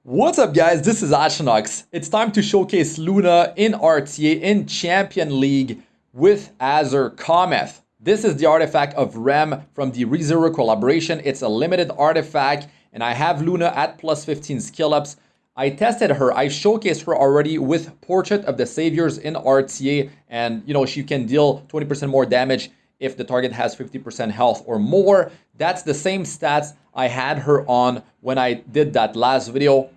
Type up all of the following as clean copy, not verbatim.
What's up guys, this is Astranox. It's time to showcase Luna in RTA in Champion League with Azure Comet. This is the artifact of Rem from the ReZero collaboration. It's a limited artifact and I have Luna at plus 15 skill ups. I tested her, I showcased her already with Portrait of the Saviors in RTA and she can deal 20% more damage if the target has 50% health or more. That's the same stats I had her on when I did that last video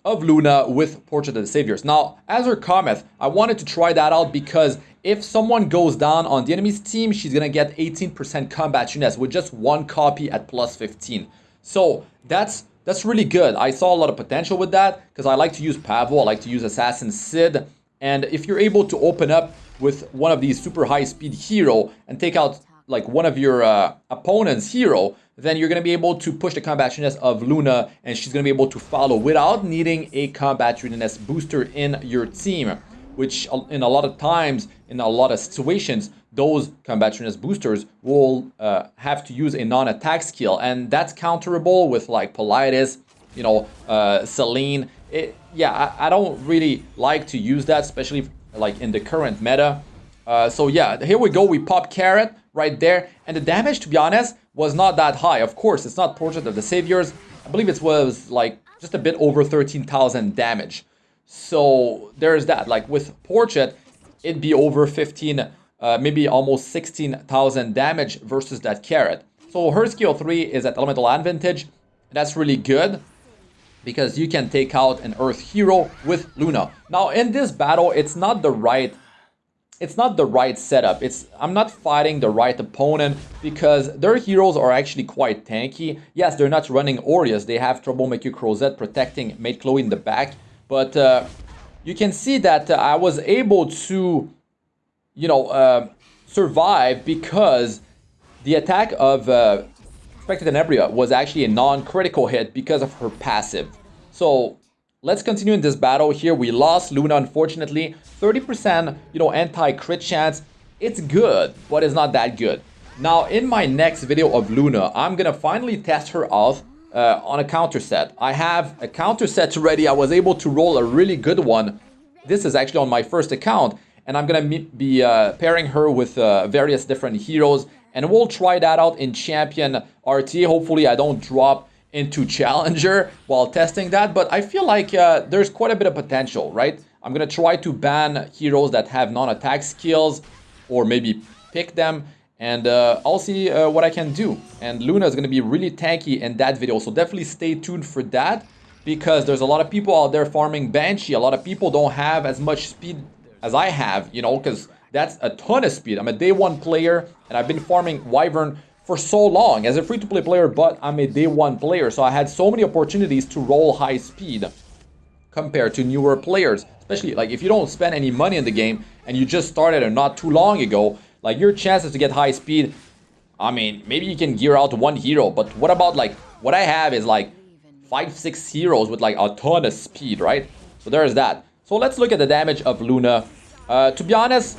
of Luna with Portrait of the Saviors. Now, Azure Comet, I wanted to try that out because if someone goes down on the enemy's team, she's gonna get 18% combat units with just one copy at plus 15. So that's really good. I saw a lot of potential with that because I like to use Pavo, I like to use Assassin Sid, and if you're able to open up with one of these super high speed hero and take out like one of your opponent's hero, then you're going to be able to push the combat readiness of Luna and she's going to be able to follow without needing a combat readiness booster in your team, which in a lot of times, in a lot of situations, those combat readiness boosters will have to use a non-attack skill, and that's counterable with like Politis, Celine. I don't really like to use that, especially like in the current meta. So yeah, here we go, we pop Carrot right there, and the damage, to be honest, was not that high. Of course, it's not Portrait of the Saviors. I believe it was like just a bit over 13,000 damage. So there's that. Like with Portrait, it'd be over 15, maybe almost 16,000 damage versus that Carrot. So her skill 3 is at Elemental Advantage. That's really good because you can take out an Earth hero with Luna. Now in this battle, it's not the right setup. I'm not fighting the right opponent because their heroes are actually quite tanky. Yes, they're not running Aureus. They have Troublemaker Crozet protecting Maid Chloe in the back. But you can see that I was able to, survive because the attack of Spectre Tenebria was actually a non-critical hit because of her passive. So let's continue in this battle here. We lost Luna, unfortunately. 30%, anti-crit chance. It's good, but it's not that good. Now, in my next video of Luna, I'm gonna finally test her out on a counter set. I have a counter set ready. I was able to roll a really good one. This is actually on my first account, and I'm gonna be pairing her with various different heroes, and we'll try that out in Champion RTA. Hopefully, I don't drop into Challenger while testing that, but I feel like there's quite a bit of potential, right? I'm gonna try to ban heroes that have non-attack skills, or maybe pick them, and I'll see what I can do. And Luna is gonna be really tanky in that video, so definitely stay tuned for that, because there's a lot of people out there farming Banshee. A lot of people don't have as much speed as I have, because that's a ton of speed. I'm a day one player, and I've been farming Wyvern for so long as a free-to-play player, but I'm a day one player, so I had so many opportunities to roll high speed compared to newer players. Especially like if you don't spend any money in the game and you just started or not too long ago, like your chances to get high speed, I mean, maybe you can gear out one hero, but what about like what I have is like 5-6 heroes with like a ton of speed, right? So there's that. So let's look at the damage of Luna. To be honest,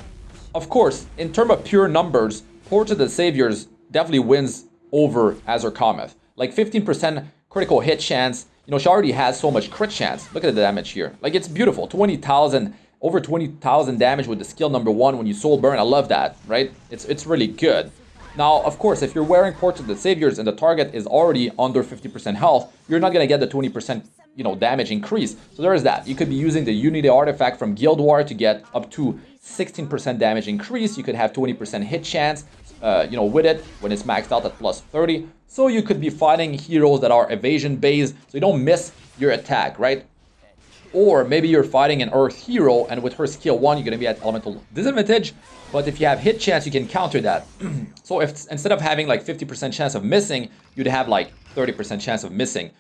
of course, in terms of pure numbers, Portrait of the Saviors definitely wins over Azure Comet. Like 15% critical hit chance. She already has so much crit chance. Look at the damage here. Like, it's beautiful. 20,000, over 20,000 damage with the skill number 1 when you soul burn. I love that, right? It's really good. Now, of course, if you're wearing Portrait of the Saviors and the target is already under 50% health, you're not gonna get the 20% damage increase. So there is that. You could be using the Unity artifact from Guild War to get up to 16% damage increase. You could have 20% hit chance, with it when it's maxed out at plus 30. So you could be fighting heroes that are evasion based, so you don't miss your attack, right? Or maybe you're fighting an Earth hero, and with her skill 1, you're gonna be at elemental disadvantage. But if you have hit chance, you can counter that. So if instead of having like 50% chance of missing, you'd have like 30% chance of missing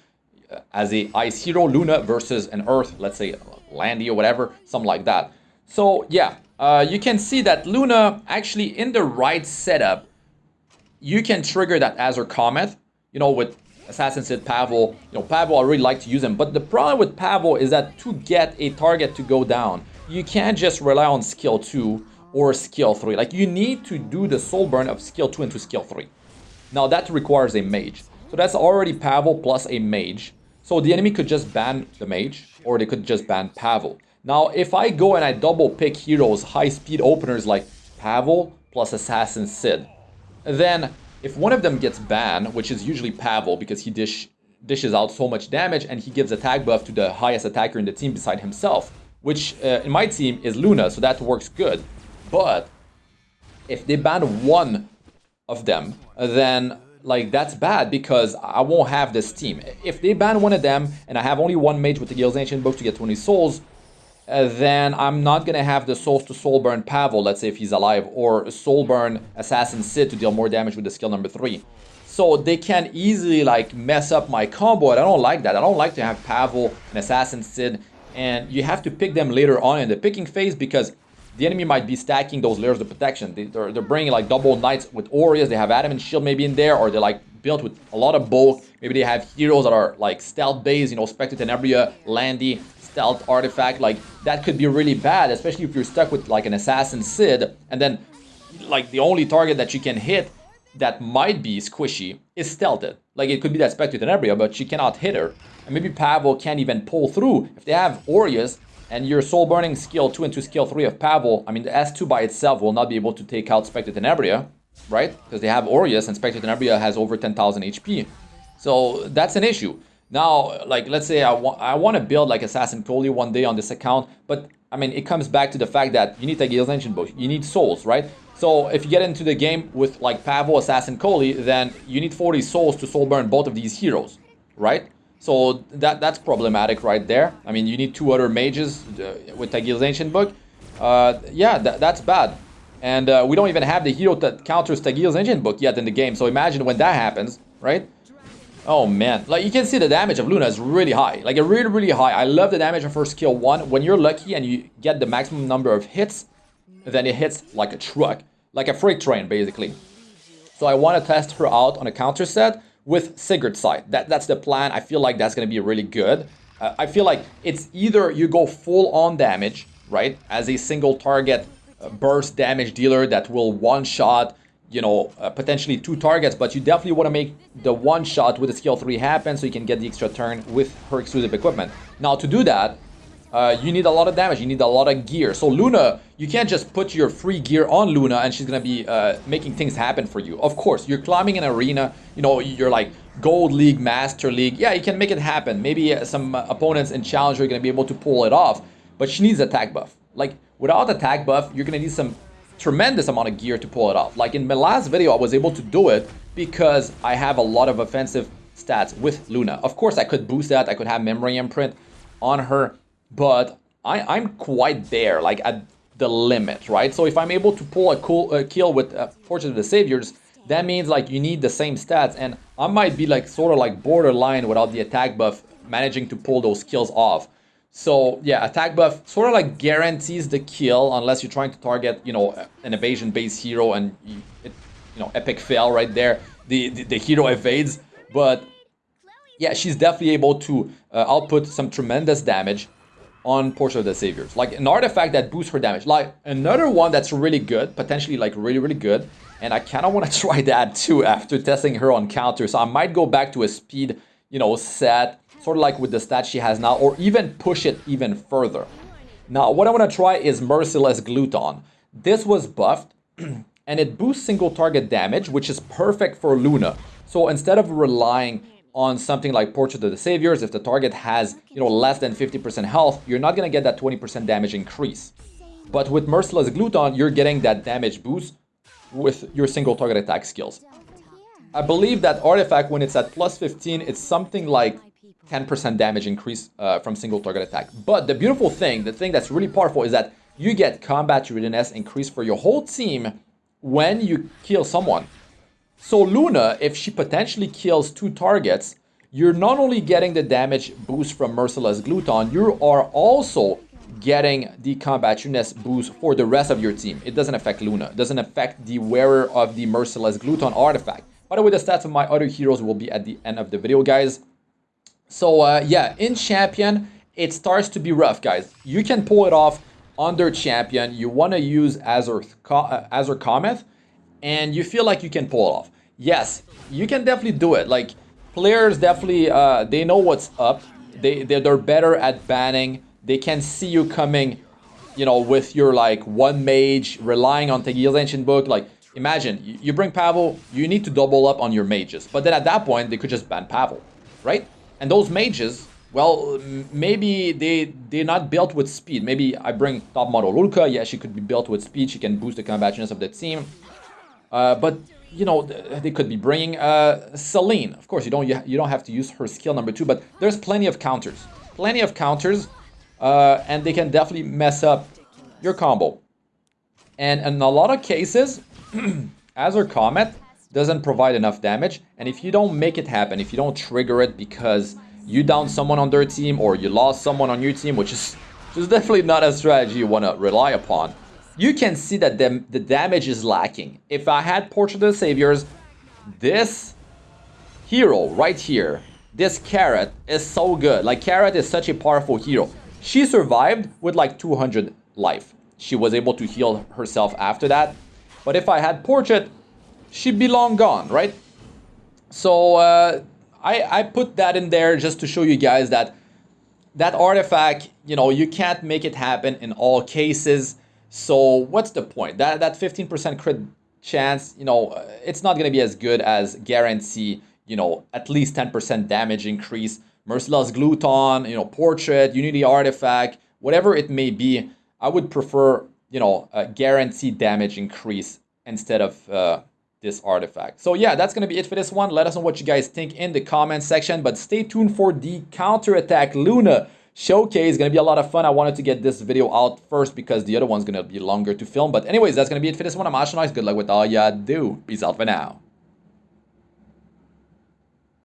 as a ice hero, Luna versus an Earth, let's say Landy or whatever, something like that. So yeah, you can see that Luna actually in the right setup, you can trigger that Azure Comet, with Assassin Sid, Pavo. Pavo, I really like to use him. But the problem with Pavo is that to get a target to go down, you can't just rely on skill 2 or skill 3. Like, you need to do the soul burn of skill 2 into skill 3. Now, that requires a mage. So that's already Pavo plus a mage. So the enemy could just ban the mage, or they could just ban Pavel. Now, if I go and I double pick heroes, high-speed openers like Pavel plus Assassin Sid, then if one of them gets banned, which is usually Pavel because he dishes out so much damage and he gives attack buff to the highest attacker in the team beside himself, which in my team is Luna, so that works good. But if they ban one of them, then like that's bad because I won't have this team. If they ban one of them and I have only one mage with the Guild's Ancient Book to get 20 souls, then I'm not gonna have the souls to soulburn Pavel, let's say if he's alive, or soulburn Assassin Sid to deal more damage with the skill number 3. So they can easily like mess up my combo, and I don't like that. I don't like to have Pavel and Assassin Sid, and you have to pick them later on in the picking phase because the enemy might be stacking those layers of protection. They're bringing like double knights with Aureus, they have Adamant Shield maybe in there, or they're like built with a lot of bulk. Maybe they have heroes that are like stealth based, you know, Spectre Tenebria, Landy, stealth artifact. Like that could be really bad, especially if you're stuck with like an Assassin Sid, and then like the only target that you can hit that might be squishy is stealthed. Like it could be that Spectre Tenebria, but she cannot hit her. And maybe Pavel can't even pull through. If they have Aureus and your soul burning skill 2 into skill 3 of Pavel, I mean the S2 by itself will not be able to take out Spectre Tenebria, right? Because they have Aureus and Spectre Tenebria has over 10,000 HP. So that's an issue. Now, like let's say I want to build like Assassin Coley one day on this account, but I mean it comes back to the fact that you need the Guild's Ancient Book, you need souls, right? So if you get into the game with like Pavel, Assassin Coley, then you need 40 souls to soul burn both of these heroes, right? So that's problematic right there. I mean, you need 2 other mages with Tagil's Ancient Book. Yeah, that's bad. And we don't even have the hero that counters Tagil's Ancient Book yet in the game. So imagine when that happens, right? Oh man, like you can see the damage of Luna is really high. Like really, really high. I love the damage of her skill 1. When you're lucky and you get the maximum number of hits, then it hits like a truck. Like a freight train, basically. So I want to test her out on a counter set with Sigurd's Sight. That's the plan. I feel like that's going to be really good. I feel like it's either you go full on damage, right? As a single target burst damage dealer that will one-shot, you know, potentially 2 targets. But you definitely want to make the one-shot with the skill 3 happen so you can get the extra turn with her exclusive equipment. Now to do that, you need a lot of damage, you need a lot of gear. So Luna, you can't just put your free gear on Luna and she's gonna be making things happen for you. Of course, you're climbing an arena, you know, you're like Gold League, Master League. Yeah, you can make it happen. Maybe some opponents in Challenger are gonna be able to pull it off, but she needs attack buff. Like, without attack buff, you're gonna need some tremendous amount of gear to pull it off. Like in my last video, I was able to do it because I have a lot of offensive stats with Luna. Of course, I could boost that, I could have Memory Imprint on her, but I'm quite there, like at the limit, right? So if I'm able to pull a kill with Portrait of the Saviors, that means like you need the same stats, and I might be like sort of like borderline without the attack buff managing to pull those kills off. So yeah, attack buff sort of like guarantees the kill unless you're trying to target, you know, an evasion-based hero and you know, epic fail right there. The hero evades, but yeah, she's definitely able to output some tremendous damage on Portrait of the Saviors. Like an artifact that boosts her damage. Like another one that's really good, potentially like really, really good. And I kind of want to try that too after testing her on counter. So I might go back to a speed, you know, set, sort of like with the stats she has now, or even push it even further. Now, what I want to try is Merciless Gluton. This was buffed and it boosts single target damage, which is perfect for Luna. So instead of relying on something like Portrait of the Saviors, if the target has, you know, less than 50% health, you're not going to get that 20% damage increase. But with Merciless Gluton, you're getting that damage boost with your single target attack skills. I believe that artifact, when it's at plus 15, it's something like 10% damage increase from single target attack. But the beautiful thing, the thing that's really powerful, is that you get combat readiness increase for your whole team when you kill someone. So Luna, if she potentially kills 2 targets, you're not only getting the damage boost from Merciless Gluton, you are also getting the combat readiness boost for the rest of your team. It doesn't affect Luna. It doesn't affect the wearer of the Merciless Gluton artifact. By the way, the stats of my other heroes will be at the end of the video, guys. So yeah, in Champion, it starts to be rough, guys. You can pull it off under Champion. You want to use Azure Comet, and you feel like you can pull it off. Yes, you can definitely do it. Like, players definitely, they know what's up. They're better at banning. They can see you coming, you know, with your like one mage, relying on Tegil's Ancient Book. Like, imagine, you bring Pavel, you need to double up on your mages. But then at that point, they could just ban Pavel, right? And those mages, well, maybe they're not built with speed. Maybe I bring top model Ulka. Yeah, she could be built with speed. She can boost the combativeness of the team. But you know, they could be bringing Celine. Of course, you don't have to use her skill number 2, but there's plenty of counters, and they can definitely mess up your combo. And in a lot of cases, Azure Comet doesn't provide enough damage, and if you don't make it happen, if you don't trigger it because you downed someone on their team or you lost someone on your team, which is definitely not a strategy you want to rely upon, you can see that the damage is lacking. If I had Portrait of the Saviors, this hero right here, this Carrot is so good. Like, Carrot is such a powerful hero. She survived with like 200 life. She was able to heal herself after that. But if I had Portrait, she'd be long gone, right? So I put that in there just to show you guys that artifact, you know, you can't make it happen in all cases. So what's the point? That 15% crit chance, you know, it's not going to be as good as guarantee, you know, at least 10% damage increase. Merciless Gluton, you know, Portrait, Unity Artifact, whatever it may be, I would prefer, you know, a guaranteed damage increase instead of this artifact. So yeah, that's going to be it for this one. Let us know what you guys think in the comment section, but stay tuned for the Counterattack Luna showcase. Gonna be a lot of fun. I wanted to get this video out first because the other one's gonna be longer to film. But anyways, that's gonna be it for this one. I'm Astranox. Good luck with all ya do. Peace out for now.